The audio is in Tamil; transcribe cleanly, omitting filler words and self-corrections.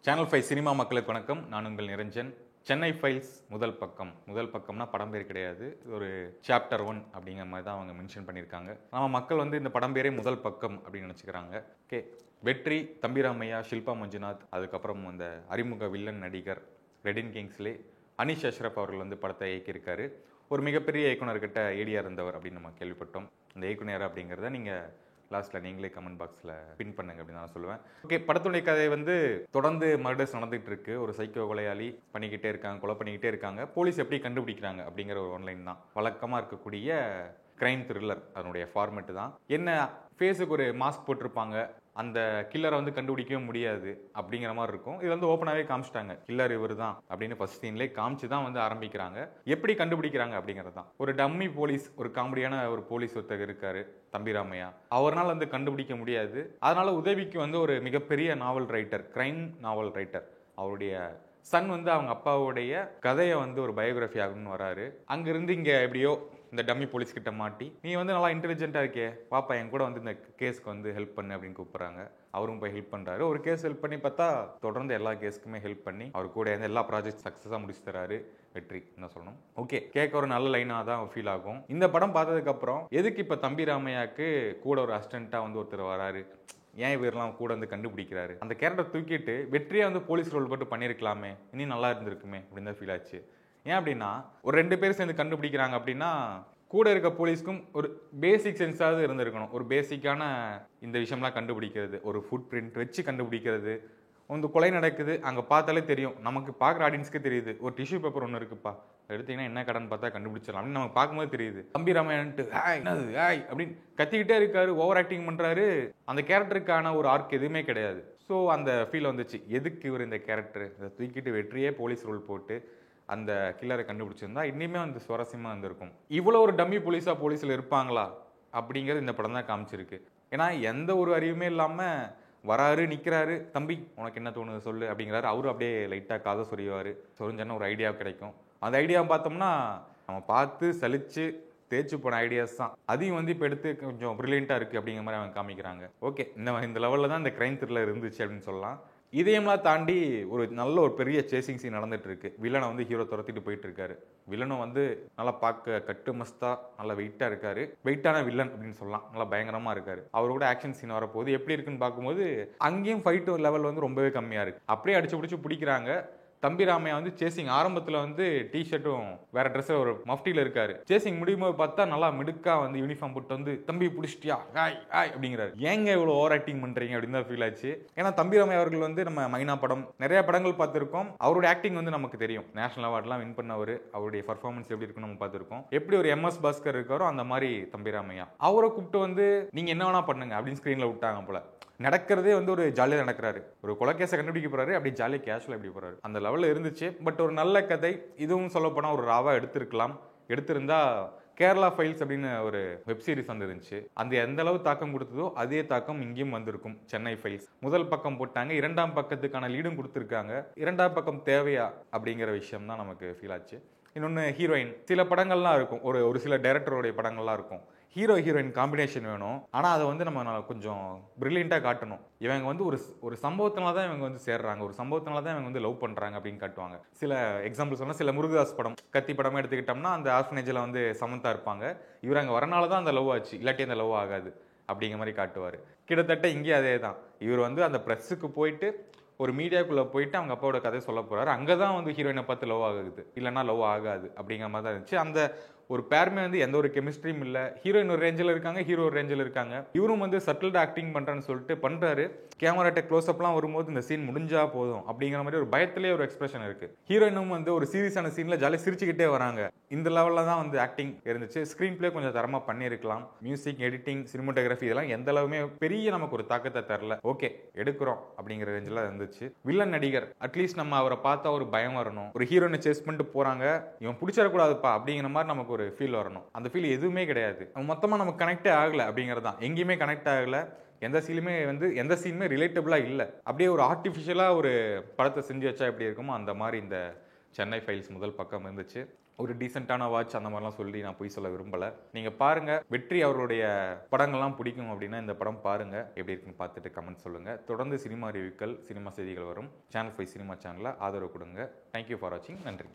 சேனல் 5 சினிமா மக்களுக்கு வணக்கம். நான் உங்கள் நிரஞ்சன். சென்னை ஃபைல்ஸ் முதல் பக்கம். முதல் பக்கம்னா படம் பேர் கிடையாது, ஒரு சாப்டர் 1 அப்படிங்கிற மாதிரி தான் அவங்க மென்ஷன் பண்ணியிருக்காங்க. நம்ம மக்கள் வந்து இந்த படம் பேரே முதல் பக்கம் அப்படின்னு நினச்சிக்கிறாங்க. ஓகே, வெற்றி, தம்பிராமையா, ஷில்பா மஞ்சுநாத், அதுக்கப்புறம் அந்த அறிமுக வில்லன் நடிகர் ரெடின் கிங்ஸ்லே, அனீஷ் அஷ்ரப் அவர்கள் வந்து படத்தை இயக்கியிருக்காரு. ஒரு மிகப்பெரிய இயக்குனர்கிட்ட ஏடியா இருந்தவர் அப்படின்னு நம்ம கேள்விப்பட்டோம். அந்த இயக்குனர் அப்படிங்கிறத நீங்கள் லாஸ்ட்டில் நீங்களே கமெண்ட் பாக்ஸில் பின் பண்ணுங்க அப்படின்னு நான் சொல்லுவேன். ஓகே, படத்துடைய கதை வந்து தொடர்ந்து மர்டர்ஸ் நடந்துகிட்டு இருக்கு. ஒரு சைக்கோ கொலையாளி பண்ணிக்கிட்டே இருக்காங்க, கொலை பண்ணிக்கிட்டே இருக்காங்க. போலீஸ் எப்படி கண்டுபிடிக்கிறாங்க அப்படிங்கிற ஒரு ஆன்லைன் தான் வழக்கமாக இருக்கக்கூடிய கிரைம் த்ரில்லர். அதனுடைய ஃபார்மெட்டு தான் என்ன, ஃபேஸுக்கு ஒரு மாஸ்க் போட்டிருப்பாங்க, அந்த கில்லரை வந்து கண்டுபிடிக்கவே முடியாது அப்படிங்கிற மாதிரி இருக்கும். இது வந்து ஓப்பனாகவே காமிச்சிட்டாங்க, கில்லர் இவர் தான் அப்படின்னு ஃபர்ஸ்ட் சீன்லேயே காமிச்சு தான் வந்து ஆரம்பிக்கிறாங்க. எப்படி கண்டுபிடிக்கிறாங்க அப்படிங்கிறது தான். ஒரு டம்மி போலீஸ், ஒரு காமெடியான ஒரு போலீஸ் ஒருத்தர் இருக்காரு, தம்பிராமையா. அவரால் வந்து கண்டுபிடிக்க முடியாது. அதனால உதவிக்கு வந்து ஒரு மிகப்பெரிய நாவல் ரைட்டர், கிரைம் நாவல் ரைட்டர், அவருடைய சன் வந்து அவங்க அப்பாவுடைய கதையை வந்து ஒரு பயோகிராஃபி ஆகணும்னு வராரு. அங்கிருந்து இங்கே எப்படியோ இந்த டம்மி போலீஸ் கிட்ட மாட்டி, நீ வந்து நல்லா இன்டெலிஜென்ட்டாக இருக்கே, பாப்பா என் கூட வந்து இந்த கேஸ்க்கு வந்து ஹெல்ப் பண்ணு அப்படின்னு கூப்பிட்றாங்க. அவரும் போய் ஹெல்ப் பண்ணுறாரு. ஒரு கேஸ் ஹெல்ப் பண்ணி பார்த்தா தொடர்ந்து எல்லா கேஸ்க்குமே ஹெல்ப் பண்ணி அவர் கூட இருந்து எல்லா ப்ராஜெக்ட் சக்ஸஸாக முடிச்சு தராரு வெற்றி என்ன சொல்லணும். ஓகே, கேட்க ஒரு நல்ல லைனாக தான் ஃபீல் ஆகும். இந்த படம் பார்த்ததுக்கப்புறம் எதுக்கு இப்போ தம்பிராமையாவுக்கு கூட ஒரு அசிஸ்டண்ட்டாக வந்து ஒருத்தர் வராரு, ஏன் இவரெல்லாம் கூட வந்து கண்டுபிடிக்கிறாரு, அந்த கேரக்டர் தூக்கிட்டு வெற்றியாக வந்து போலீஸ் ரோல் போட்டு பண்ணியிருக்கலாமே, இன்னும் நல்லா இருந்திருக்குமே அப்படின்னு தான் ஃபீல் ஆச்சு. ஏன் அப்படின்னா, ஒரு 2 பேர் சேர்ந்து கண்டுபிடிக்கிறாங்க அப்படின்னா கூட இருக்க போலீஸ்க்கும் ஒரு பேசிக் சென்ஸாவது இருந்திருக்கணும். ஒரு பேசிக்கான இந்த விஷயம்லாம் கண்டுபிடிக்கிறது, ஒரு ஃபுட் பிரிண்ட் வச்சு கண்டுபிடிக்கிறது. வந்து கொலை நடக்குது, அங்கே பார்த்தாலே தெரியும், நமக்கு பார்க்குற ஆடியன்ஸ்க்கே தெரியுது, ஒரு டிஷ்யூ பேப்பர் ஒன்று இருக்குப்பா, எடுத்தீங்கன்னா என்ன கடன் பார்த்தா கண்டுபிடிச்சிடலாம் அப்படின்னு நமக்கு பார்க்கும்போது தெரியுது. தம்பிராமையான்ட்டு என்னது அப்படின்னு கத்திக்கிட்டே இருக்காரு, ஓவர் ஆக்டிங் பண்ணுறாரு. அந்த கேரக்டருக்கான ஒரு ஆர்க் எதுவுமே கிடையாது. ஸோ அந்த ஃபீல் வந்துச்சு, எதுக்கு இவர் இந்த கேரக்டர், இதை தூக்கிட்டு வெற்றியே போலீஸ் ரோல் போட்டு அந்த கில்லரை கண்டுபிடிச்சிருந்தா இன்னுமே வந்து சுவாரஸ்யமாக இருந்திருக்கும். இவ்வளோ ஒரு டம்மி போலீஸில் இருப்பாங்களா அப்படிங்கிறது இந்த படம் தான் காமிச்சிருக்கு. ஏன்னா எந்த ஒரு அறிவுமே இல்லாமல் வராரு, நிற்கிறாரு, தம்பி உனக்கு என்ன தோணுது சொல்லு அப்படிங்கிறாரு. அவரும் அப்படியே லைட்டாக காதை சொறிவார். சொரிஞ்சன்னா ஒரு ஐடியா கிடைக்கும். அந்த ஐடியாவை பார்த்தோம்னா நம்ம பார்த்து சலிச்சு தேய்ச்சி போன ஐடியாஸ் தான். அதையும் வந்து இப்போ எடுத்து கொஞ்சம் ப்ரில்லியண்ட்டாக இருக்குது அப்படிங்கிற மாதிரி அவங்க காமிக்கிறாங்க. ஓகே, இந்த லெவலில் தான் இந்த கிரைம் த்ரில்லர் இருந்துச்சு அப்படின்னு சொல்லலாம். இதையெல்லாம் தாண்டி ஒரு நல்ல ஒரு பெரிய சேசிங் சீன் நடந்துட்டு இருக்கு. வில்லனை வந்து ஹீரோ துரத்திட்டு போயிட்டு இருக்காரு. வில்லனும் வந்து நல்லா பார்க்க கட்டு மஸ்தா, நல்லா வெயிட்டாக இருக்காரு. வெயிட்டான வில்லன் அப்படின்னு சொல்லலாம். நல்லா பயங்கரமாக இருக்காரு. அவர் கூட ஆக்ஷன் சீன் வரப்போகுது. எப்படி இருக்குன்னு பார்க்கும்போது அங்கேயும் ஃபைட் லெவல் வந்து ரொம்பவே கம்மியாக இருக்கு. அப்படியே அடிச்சு பிடிச்சி பிடிக்கிறாங்க. தம்பிராமையா வந்து சேசிங் ஆரம்பத்தில் வந்து டிஷர்ட்டும் வேற ட்ரெஸ்ஸில் ஒரு மஃப்டியில் இருக்காரு. சேசிங் முடியும் போது பார்த்தா நல்லா மிடுக்கா வந்து யூனிஃபார்ம் போட்டு வந்து தம்பி பிடிச்சிட்டியா ஆய் ஆய் அப்படிங்கிறாரு. ஏங்க இவ்வளோ ஓவர் ஆக்டிங் பண்ணுறீங்க அப்படின்னு தான் ஃபீல் ஆச்சு. ஏன்னா தம்பிராமையா அவர்கள் வந்து நம்ம மைனா படம் நிறைய படங்கள் பார்த்துருக்கோம். அவருடைய ஆக்டிங் வந்து நமக்கு தெரியும். நேஷனல் அவார்ட்லாம் வின் பண்ணவர். அவருடைய பர்ஃபார்மன்ஸ் எப்படி இருக்குன்னு நம்ம பார்த்துருக்கோம். எப்படி ஒரு MS பாஸ்கர் இருக்காரோ அந்த மாதிரி தம்பிராமையா. அவரை கூப்பிட்டு வந்து நீங்கள் என்ன வேணா பண்ணுங்க அப்படின்னு ஸ்க்ரீனில் விட்டாங்க போல. நடக்கிறதே வந்து ஒரு ஜாலியாக நடக்கிறாரு. ஒரு கொலைகேஸை கண்டுபிடிக்க போறாரு, அப்படி ஜாலியாக கேஷுவலாக எப்படி போறாரு. அந்த லெவலில் இருந்துச்சு. பட் ஒரு நல்ல கதை. இதுவும் சொல்ல போனால் ஒரு ராவா எடுத்திருக்கலாம். எடுத்திருந்தா கேரளா ஃபைல்ஸ் அப்படின்னு ஒரு வெப் சீரிஸ் வந்துருந்துச்சு. அந்த எந்த அளவு தாக்கம் கொடுத்ததோ அதே தாக்கம் இங்கேயும் வந்திருக்கும். சென்னை ஃபைல்ஸ் முதல் பக்கம் போட்டாங்க, 2ஆம் பக்கத்துக்கான லீடும் கொடுத்துருக்காங்க. 2ஆம் பக்கம் தேவையா அப்படிங்கிற விஷயம் தான் நமக்கு ஃபீல் ஆச்சு. இன்னொன்று ஹீரோயின், சில படங்கள்லாம் இருக்கும், ஒரு சில டைரக்டருடைய படங்கள்லாம் இருக்கும், ஹீரோ ஹீரோயின் காம்பினேஷன் வேணும். ஆனால் அதை வந்து நம்ம கொஞ்சம் பிரில்லியண்ட்டாக காட்டணும். இவங்க வந்து ஒரு சம்பவத்தினால தான் இவங்க வந்து சேர்றாங்க, ஒரு சம்பவத்தினால தான் இவங்க வந்து லவ் பண்ணுறாங்க அப்படின்னு காட்டுவாங்க. சில எக்ஸாம்பிள் சொன்னால், சில முருகதாஸ் படம், கத்தி படமே எடுத்துக்கிட்டோம்னா அந்த ஆர்ஃபனேஜில் வந்து சமந்தா இருப்பாங்க. இவர் அங்கே வரனால தான் அந்த லவ் ஆச்சு, இல்லாட்டி அந்த லவ் ஆகாது அப்படிங்கிற மாதிரி காட்டுவார். கிட்டத்தட்ட இங்கே அதே தான். இவர் வந்து அந்த ப்ரெஸ்ஸுக்கு போயிட்டு ஒரு மீடியாக்குள்ளே போயிட்டு அவங்க அப்பாவோட கதையை சொல்ல போகிறாரு. அங்கே தான் வந்து ஹீரோயினை பார்த்து லவ் ஆகுது, இல்லைன்னா லவ் ஆகாது அப்படிங்கிற மாதிரி தான் இருந்துச்சு. அந்த ஒரு பேருமே வந்து எந்த ஒரு கெமிஸ்ட்ரியும் இல்லை. ஹீரோயின் ஒரு ரேஞ்சில் இருக்காங்க, ஹீரோ ஒரு ரேஞ்சில் இருக்காங்க. இவரும் வந்து சட்டில்டு ஆக்டிங் பண்ணுறேன்னு சொல்லிட்டு பண்ணுறாரு. கேமராட்ட க்ளோஸ்அப்லாம் வரும்போது இந்த சீன் முடிஞ்சா போதும் அப்படிங்கிற மாதிரி ஒரு பயத்திலேயே ஒரு எக்ஸ்பிரஷன் இருக்கு. ஹீரோயினும் வந்து ஒரு சீரியஸான சீனில் ஜாலியாக சிரிச்சுக்கிட்டே வராங்க. இந்த லெவலில் தான் வந்து ஆக்டிங் இருந்துச்சு. ஸ்க்ரீன் பிளே கொஞ்சம் தரமாக பண்ணியிருக்கலாம். மியூசிக், எடிட்டிங், சினிமோட்டோகிராஃபி இதெல்லாம் எந்த அளவுமே பெரிய நமக்கு ஒரு தாக்கத்தை தரல. ஓகே, எடுக்கிறோம் அப்படிங்கிற ரேஞ்சில் இருந்துச்சு. வில்லன் நடிகர், அட்லீஸ்ட் நம்ம அவரை பார்த்தா ஒரு பயம் வரணும். ஒரு ஹீரோயினை சேஸ் பண்ணிட்டு போகிறாங்க, இவன் பிடிச்சிடக்கூடாதுப்பா அப்படிங்கிற மாதிரி நமக்கு ஒரு ஃபீல் வரணும். அந்த ஃபீல் எதுவுமே கிடையாது. மொத்தமாக நமக்கு கனெக்டே ஆகலை அப்படிங்கிறது தான். எங்கேயுமே கனெக்ட் ஆகலை. எந்த சீனுமே ரிலேட்டபிளாக இல்லை. அப்படியே ஒரு ஆர்டிஃபிஷியலாக ஒரு படத்தை செஞ்சு வச்சா எப்படி இருக்குமோ அந்த மாதிரி இந்த சென்னை ஃபைல்ஸ் முதல் பக்கம் இருந்துச்சு. ஒரு டீசெண்டான வாட்ச் அந்த மாதிரிலாம் சொல்லி நான் போய் சொல்ல விரும்பலை. நீங்கள் பாருங்கள், வெற்றி அவருடைய படங்கள்லாம் பிடிக்கும் அப்படின்னா இந்த படம் பாருங்கள், எப்படி இருக்குன்னு பார்த்துட்டு கமெண்ட் சொல்லுங்கள். தொடர்ந்து சினிமா ரிவ்யூக்கள், சினிமா செய்திகள் வரும். சேனல் 5 சினிமா சேனலில் ஆதரவு கொடுங்க. தேங்க்யூ ஃபார் வாட்சிங். நன்றி.